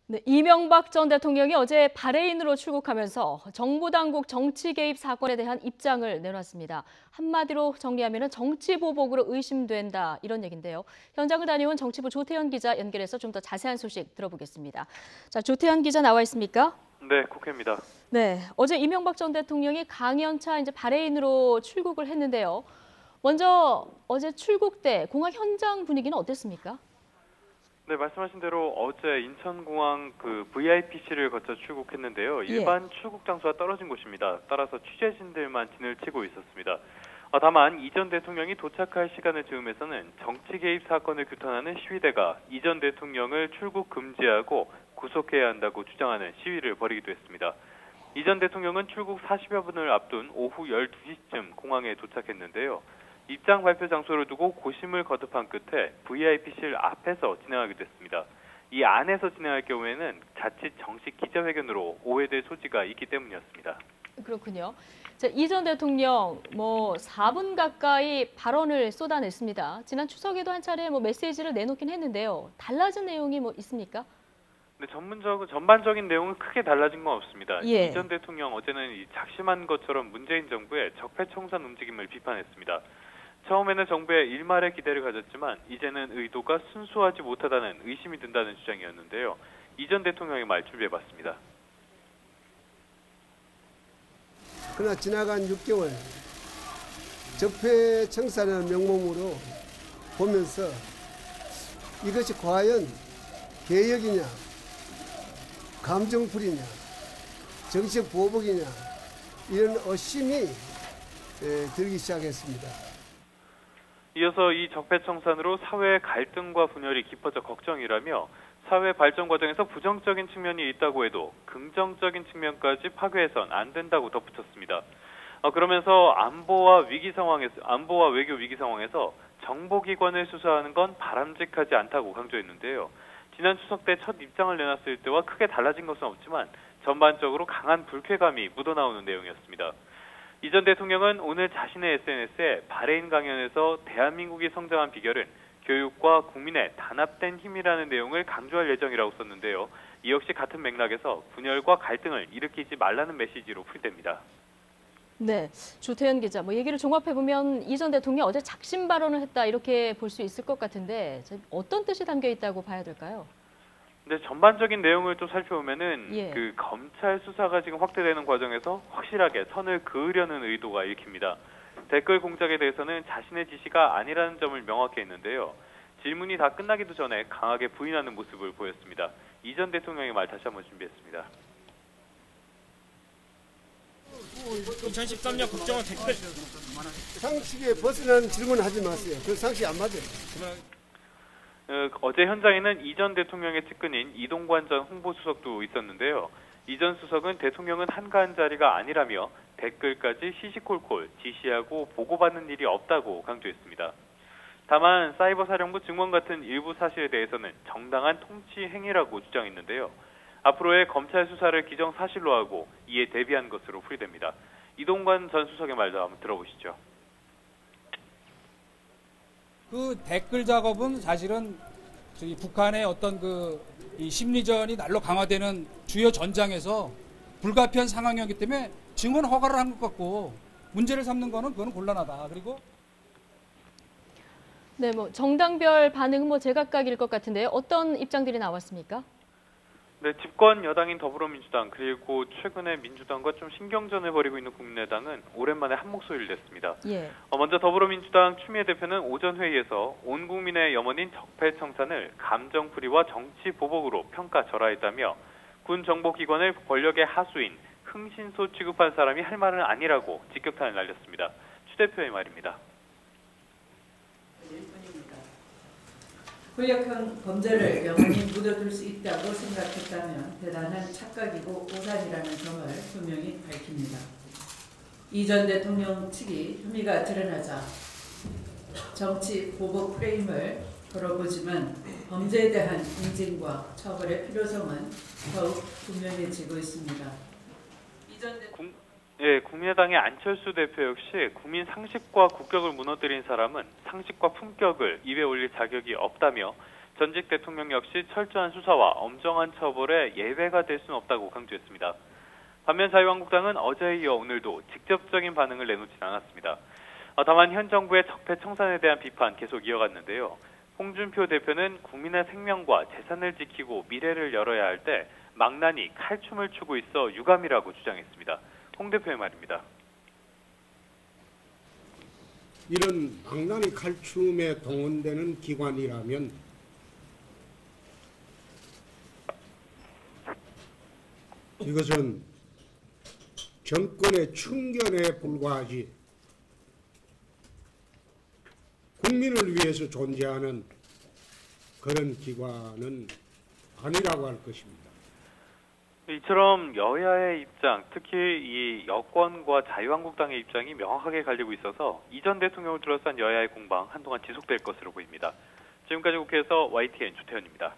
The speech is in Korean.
네, 이명박 전 대통령이 어제 바레인으로 출국하면서 정부 당국 정치 개입 사건에 대한 입장을 내놨습니다. 한마디로 정리하면 정치 보복으로 의심된다 이런 얘기인데요. 현장을 다녀온 정치부 조태현 기자 연결해서 좀 더 자세한 소식 들어보겠습니다. 자, 조태현 기자 나와 있습니까? 네, 국회입니다. 네, 어제 이명박 전 대통령이 강연차 바레인으로 출국을 했는데요. 먼저 어제 출국 때 공항 현장 분위기는 어땠습니까? 네, 말씀하신 대로 어제 인천공항 VIPC를 거쳐 출국했는데요. 일반 출국 장소와 떨어진 곳입니다. 따라서 취재진들만 진을 치고 있었습니다. 다만 이 전 대통령이 도착할 시간을 즈음해서는 정치 개입 사건을 규탄하는 시위대가 이 전 대통령을 출국 금지하고 구속해야 한다고 주장하는 시위를 벌이기도 했습니다. 이 전 대통령은 출국 40여 분을 앞둔 오후 12시쯤 공항에 도착했는데요. 입장 발표 장소를 두고 고심을 거듭한 끝에 VIP실 앞에서 진행하게 됐습니다. 이 안에서 진행할 경우에는 자칫 정식 기자회견으로 오해될 소지가 있기 때문이었습니다. 그렇군요. 이 전 대통령 4분 가까이 발언을 쏟아냈습니다. 지난 추석에도 한 차례 메시지를 내놓긴 했는데요. 달라진 내용이 있습니까? 네, 전반적인 내용은 크게 달라진 건 없습니다. 예. 이 전 대통령 어제는 작심한 것처럼 문재인 정부의 적폐청산 움직임을 비판했습니다. 처음에는 정부의 일말의 기대를 가졌지만 이제는 의도가 순수하지 못하다는 의심이 든다는 주장이었는데요. 이 전 대통령의 말 준비해봤습니다. 그러나 지나간 6개월 적폐청산이라는 명목으로 보면서 이것이 과연 개혁이냐, 감정풀이냐, 정치적 보복이냐 이런 의심이 들기 시작했습니다. 이어서 이 적폐청산으로 사회의 갈등과 분열이 깊어져 걱정이라며 사회 발전 과정에서 부정적인 측면이 있다고 해도 긍정적인 측면까지 파괴해선 안 된다고 덧붙였습니다. 그러면서 안보와 외교 위기 상황에서 정보기관을 수사하는 건 바람직하지 않다고 강조했는데요. 지난 추석 때 첫 입장을 내놨을 때와 크게 달라진 것은 없지만 전반적으로 강한 불쾌감이 묻어나오는 내용이었습니다. 이 전 대통령은 오늘 자신의 SNS에 바레인 강연에서 대한민국이 성장한 비결은 교육과 국민의 단합된 힘이라는 내용을 강조할 예정이라고 썼는데요. 이 역시 같은 맥락에서 분열과 갈등을 일으키지 말라는 메시지로 풀이됩니다. 네, 조태현 기자, 얘기를 종합해보면 이 전 대통령이 어제 작심 발언을 했다 이렇게 볼 수 있을 것 같은데 어떤 뜻이 담겨 있다고 봐야 될까요? 네, 전반적인 내용을 좀 살펴보면은 예. 검찰 수사가 지금 확대되는 과정에서 확실하게 선을 그으려는 의도가 읽힙니다. 댓글 공작에 대해서는 자신의 지시가 아니라는 점을 명확히 했는데요. 질문이 다 끝나기도 전에 강하게 부인하는 모습을 보였습니다. 이 전 대통령의 말 다시 한번 준비했습니다. 2013년 국정원 댓글 상식에 벗어나는 질문을 하지 마세요. 그 상식 안 맞아요. 어제 현장에는 이 전 대통령의 측근인 이동관 전 홍보수석도 있었는데요. 이 전 수석은 대통령은 한가한 자리가 아니라며 댓글까지 시시콜콜 지시하고 보고받는 일이 없다고 강조했습니다. 다만 사이버사령부 증원 같은 일부 사실에 대해서는 정당한 통치 행위라고 주장했는데요. 앞으로의 검찰 수사를 기정사실로 하고 이에 대비한 것으로 풀이됩니다. 이동관 전 수석의 말도 한번 들어보시죠. 그 댓글 작업은 사실은 북한의 어떤 이 심리전이 날로 강화되는 주요 전장에서 불가피한 상황이었기 때문에 증언 허가를 한 것 같고 문제를 삼는 거는 그건 곤란하다. 그리고 네, 정당별 반응은 제각각일 것 같은데요. 어떤 입장들이 나왔습니까? 네, 집권 여당인 더불어민주당 그리고 최근에 민주당과 좀 신경전을 벌이고 있는 국민의당은 오랜만에 한 목소리를 냈습니다. 예. 먼저 더불어민주당 추미애 대표는 오전 회의에서 온 국민의 염원인 적폐청산을 감정풀이와 정치 보복으로 평가절하했다며 군 정보기관을 권력의 하수인 흥신소 취급한 사람이 할 말은 아니라고 직격탄을 날렸습니다. 추 대표의 말입니다. 고약한 범죄를 영원히 묻어둘 수 있다고 생각했다면 대단한 착각이고 오산이라는 점을 분명히 밝힙니다. 이 전 대통령 측이 혐의가 드러나자 정치 보복 프레임을 걸어보지만 범죄에 대한 인증과 처벌의 필요성은 더욱 분명해지고 있습니다. 국민의당의 안철수 대표 역시 국민 상식과 국격을 무너뜨린 사람은 상식과 품격을 입에 올릴 자격이 없다며 전직 대통령 역시 철저한 수사와 엄정한 처벌에 예외가 될 수는 없다고 강조했습니다. 반면 자유한국당은 어제에 이어 오늘도 직접적인 반응을 내놓진 않았습니다. 다만 현 정부의 적폐 청산에 대한 비판 계속 이어갔는데요. 홍준표 대표는 국민의 생명과 재산을 지키고 미래를 열어야 할 때 망나니 칼춤을 추고 있어 유감이라고 주장했습니다. 홍 대표의 말입니다. 이런 망나니 칼춤에 동원되는 기관이라면 이것은 정권의 충견에 불과하지 국민을 위해서 존재하는 그런 기관은 아니라고 할 것입니다. 이처럼 여야의 입장, 특히 이 여권과 자유한국당의 입장이 명확하게 갈리고 있어서 이 전 대통령을 둘러싼 여야의 공방 한동안 지속될 것으로 보입니다. 지금까지 국회에서 YTN 주태현입니다.